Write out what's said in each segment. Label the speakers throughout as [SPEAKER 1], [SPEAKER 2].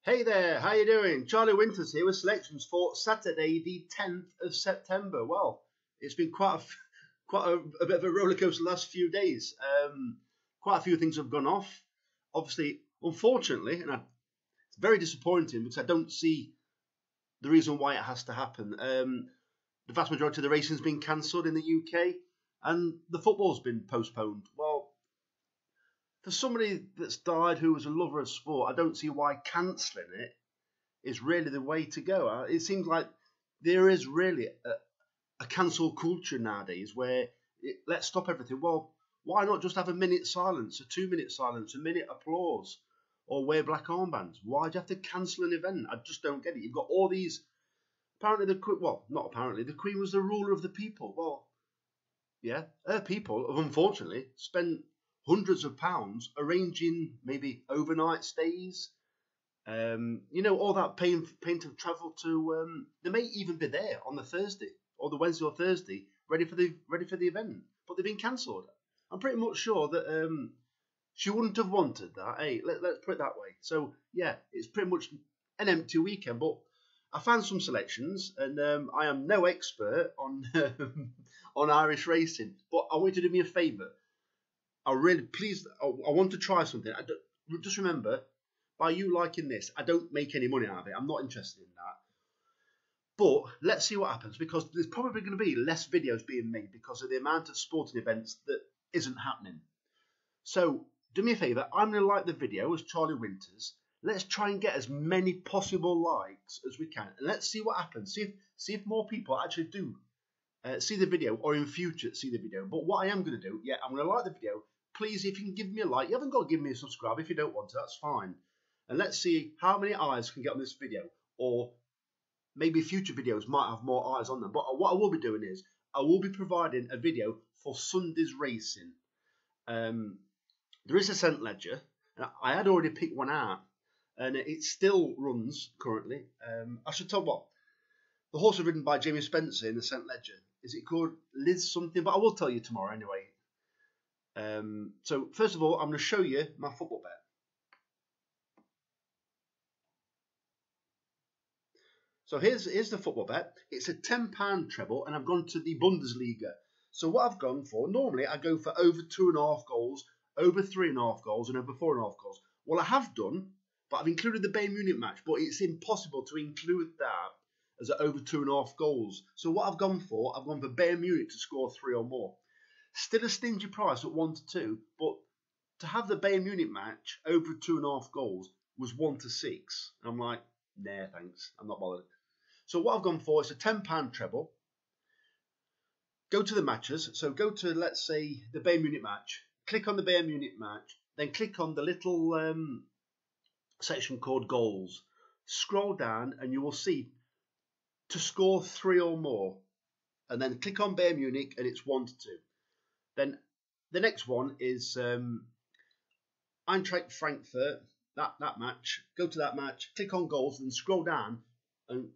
[SPEAKER 1] Hey there, how you doing? Charlie Winters here with selections for Saturday, the 10th of September. Well, it's been quite a bit of a rollercoaster the last few days. Quite a few things have gone off. Obviously, unfortunately, and it's very disappointing because I don't see the reason why it has to happen. The vast majority of the racing's been cancelled in the UK, and the football's been postponed. Well, for somebody that's died who was a lover of sport, I don't see why cancelling it is really the way to go. It seems like there is really a cancel culture nowadays where let's stop everything. Well, why not just have a minute silence, a 2-minute silence, a minute applause, or wear black armbands? Why do you have to cancel an event? I just don't get it. You've got all these. Apparently, not apparently, the Queen was the ruler of the people. Well, yeah, her people have unfortunately spent hundreds of pounds arranging maybe overnight stays. All that pain to travel to. They may even be there on the Thursday or the Wednesday or Thursday, ready for the event, but they've been cancelled. I'm pretty much sure that she wouldn't have wanted that. Hey, let's put it that way. So yeah, it's pretty much an empty weekend. But I found some selections, and I am no expert on on Irish racing, but I want you to do me a favour. I want to try something. Just remember, by you liking this, I don't make any money out of it. I'm not interested in that. But let's see what happens, because there's probably going to be less videos being made because of the amount of sporting events that isn't happening. So do me a favour. I'm going to like the video as Charlie Winters. Let's try and get as many possible likes as we can, and let's see what happens. See if more people actually do see the video, or in future see the video. But what I am going to do, I'm going to like the video. Please, if you can give me a like, you haven't got to give me a subscribe if you don't want to, that's fine. And let's see how many eyes can get on this video, or maybe future videos might have more eyes on them. But what I will be doing is, I will be providing a video for Sunday's racing. There is a cent ledger, and I had already picked one out, and it still runs currently. I should tell what, the horse was ridden by Jamie Spencer in the cent ledger. Is it called Liz something? But I will tell you tomorrow anyway. So first of all, I'm going to show you my football bet. So here's the football bet. It's a £10 treble, and I've gone to the Bundesliga. So what I've gone for, normally I go for over 2.5 goals, over 3.5 goals, and over 4.5 goals. Well, I have done, but I've included the Bayern Munich match, but it's impossible to include that as over 2.5 goals. So what I've gone for Bayern Munich to score 3 or more. Still a stingy price at 1 to 2, but to have the Bayern Munich match over 2.5 goals was 1 to 6. And I'm like, nah, thanks, I'm not bothered. So what I've gone for is a £10 treble. Go to the matches. So go to, let's say, the Bayern Munich match. Click on the Bayern Munich match. Then click on the little section called goals. Scroll down and you will see to score 3 or more. And then click on Bayern Munich and it's 1 to 2. Then the next one is Eintracht Frankfurt, that match. Go to that match, click on goals, then scroll down to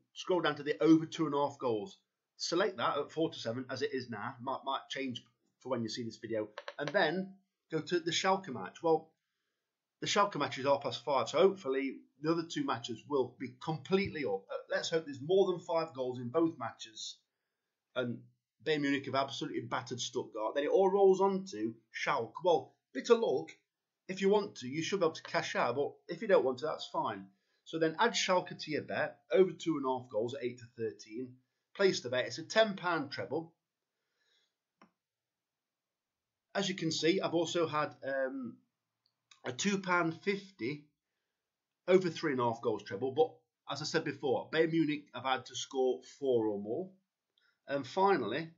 [SPEAKER 1] the over 2.5 goals. Select that at 4 to 7 as it is now. Might change for when you see this video. And then go to the Schalke match. Well, the Schalke match is 5:30, so hopefully the other 2 matches will be completely up. Let's hope there's more than 5 goals in both matches. And Bayern Munich have absolutely battered Stuttgart. Then it all rolls on to Schalke. Well, bit of luck. If you want to, you should be able to cash out. But if you don't want to, that's fine. So then add Schalke to your bet. Over 2.5 goals at 8 to 13. Place the bet. It's a £10 treble. As you can see, I've also had a £2.50 over 3.5 goals treble. But as I said before, Bayern Munich have had to score 4 or more. And finally,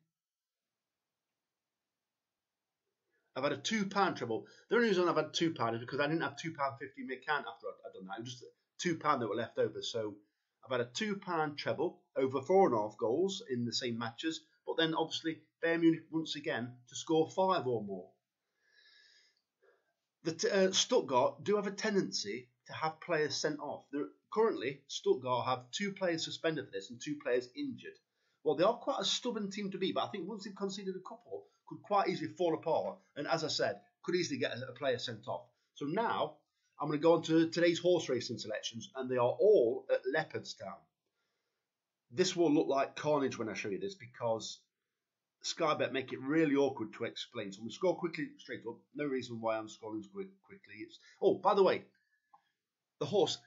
[SPEAKER 1] I've had a £2 treble. The only reason I've had £2 is because I didn't have £2.50 in my account after I'd done that. It was just £2 that were left over. So I've had a £2 treble over 4.5 goals in the same matches. But then obviously Bayern Munich once again to score 5 or more. Stuttgart do have a tendency to have players sent off. Currently, Stuttgart have 2 players suspended for this and 2 players injured. Well, they are quite a stubborn team to beat, but I think once they've conceded a couple, could quite easily fall apart. And as I said, could easily get a player sent off. So now I'm going to go on to today's horse racing selections, and they are all at Leopardstown. This will look like carnage when I show you this because Skybet make it really awkward to explain. So I'm going to scroll quickly straight up. No reason why I'm scrolling quickly. Oh, by the way, the horse.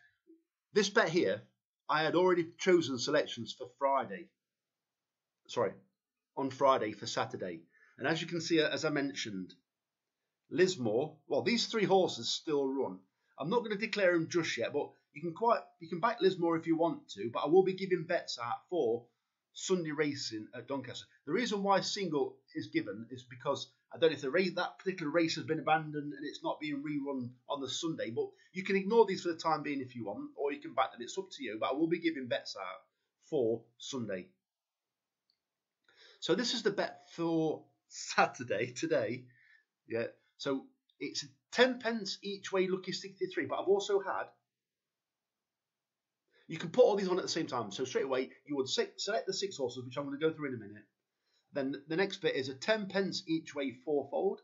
[SPEAKER 1] This bet here, I had already chosen selections for Friday. Sorry, on Friday for Saturday. And as you can see, as I mentioned, Lismore, well, these three horses still run. I'm not going to declare them just yet, but you can back Lismore if you want to, but I will be giving bets out for Sunday racing at Doncaster. The reason why single is given is because I don't know if that particular race has been abandoned and it's not being rerun on the Sunday, but you can ignore these for the time being if you want, or you can back them. It's up to you, but I will be giving bets out for Sunday. So this is the bet for Saturday today. Yeah. So it's 10 pence each way, lucky 63. But I've also had, you can put all these on at the same time. So straight away, you would select the 6 horses, which I'm going to go through in a minute. Then the next bit is a 10 pence each way fourfold,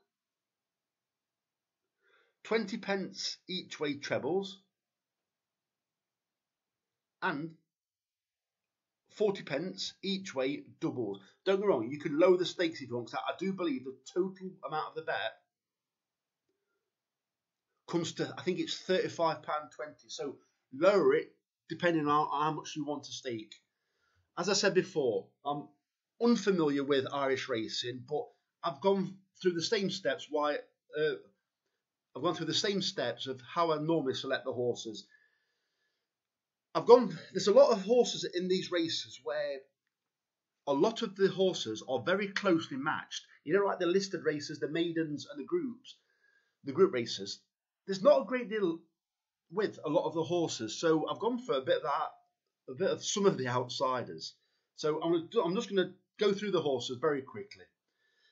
[SPEAKER 1] 20 pence each way trebles, and 40 pence each way doubles. Don't get me wrong, you can lower the stakes if you want, because I do believe the total amount of the bet comes to, I think it's £35.20. So lower it depending on how much you want to stake. As I said before, I'm unfamiliar with Irish racing, but I've gone through the same steps. I've gone through the same steps of how I normally select the horses. There's a lot of horses in these races where a lot of the horses are very closely matched. You know, like the listed races, the maidens and the group races. There's not a great deal with a lot of the horses, so I've gone for a bit of some of the outsiders. So I'm just going to go through the horses very quickly.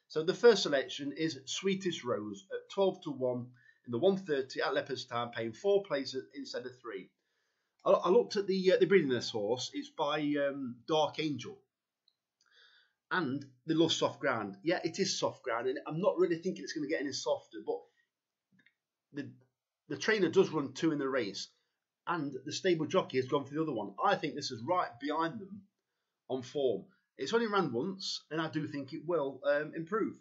[SPEAKER 1] So the first selection is Sweetest Rose at 12 to 1 in the 130 at Leopardstown, paying 4 places instead of 3. I looked at the breeding of this horse. It's by Dark Angel, and they love soft ground. Yeah, it is soft ground, and I'm not really thinking it's going to get any softer. But the trainer does run 2 in the race, and the stable jockey has gone for the other one. I think this is right behind them on form. It's only ran once, and I do think it will improve.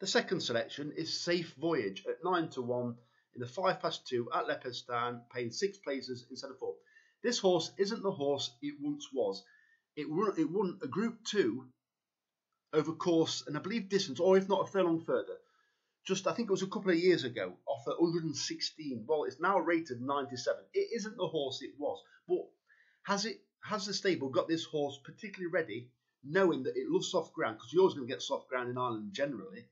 [SPEAKER 1] The second selection is Safe Voyage at 9 to 1 in the 5 past 2 at Leopardstown, paying 6 places instead of 4. This horse isn't the horse it once was. It won a Group 2 over course, and I believe distance, or if not a furlong further. I think it was a couple of years ago, off at 116. Well, it's now rated 97. It isn't the horse it was, but has the stable got this horse particularly ready, knowing that it loves soft ground, because you're always going to get soft ground in Ireland generally,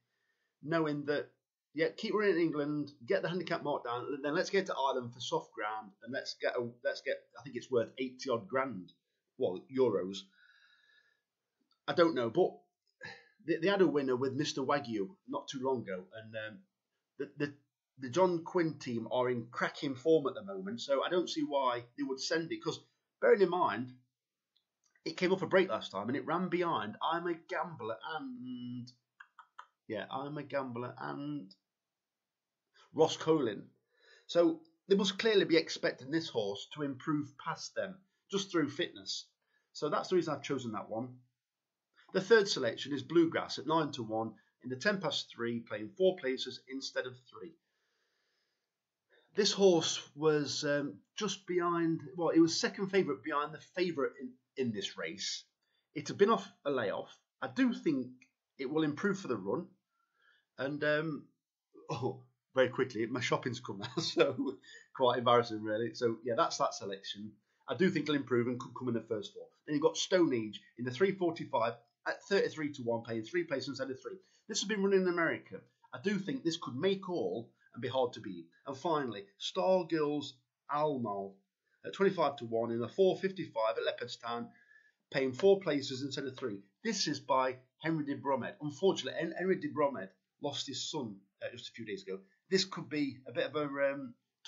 [SPEAKER 1] knowing that, yeah, keep running in England, get the handicap marked down, and then let's get to Ireland for soft ground, and let's get. I think it's worth 80 odd grand, well, euros. I don't know, but they had a winner with Mr. Wagyu not too long ago, and the John Quinn team are in cracking form at the moment, so I don't see why they would send it, because bearing in mind, it came off a break last time and it ran behind I'm a Gambler and Ross Colin. So they must clearly be expecting this horse to improve past them just through fitness. So that's the reason I've chosen that one. The third selection is Bluegrass at 9 to 1 in the 10 past 3, playing 4 places instead of 3. This horse was just behind, well, it was second favourite behind the favourite in this race. It had been off a layoff. I do think it will improve for the run. And, very quickly, my shopping's come now, so quite embarrassing, really. So, yeah, that's that selection. I do think it'll improve and could come in the first 4. Then you've got Stone Age in the 345 at 33 to 1, paying 3 places instead of 3. This has been running in America. I do think this could make all and be hard to beat. And finally, Stargirls Almal at 25 to 1 in the 455 at Leopardstown, paying 4 places instead of 3. This is by Henry de Bromhead. Unfortunately, Henry de Bromhead lost his son just a few days ago. This could be a bit of a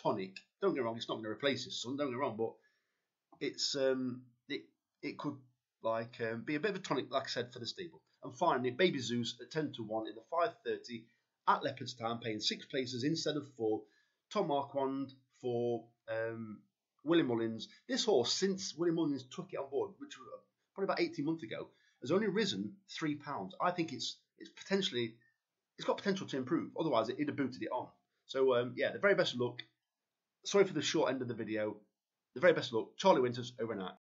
[SPEAKER 1] tonic. Don't get me wrong, it's not going to replace his son, don't get me wrong, but it's it could be a bit of a tonic, like I said, for the stable. And finally, Baby Zeus at 10 to 1 in the 530 at Leopardstown, paying 6 places instead of 4. Tom Marquand for William Mullins. This horse, since William Mullins took it on board, which was probably about 18 months ago, has only risen £3. I think it's got potential to improve. Otherwise, it'd have booted it on. So yeah, the very best of luck. Sorry for the short end of the video. The very best of luck. Charlie Winters, over and out.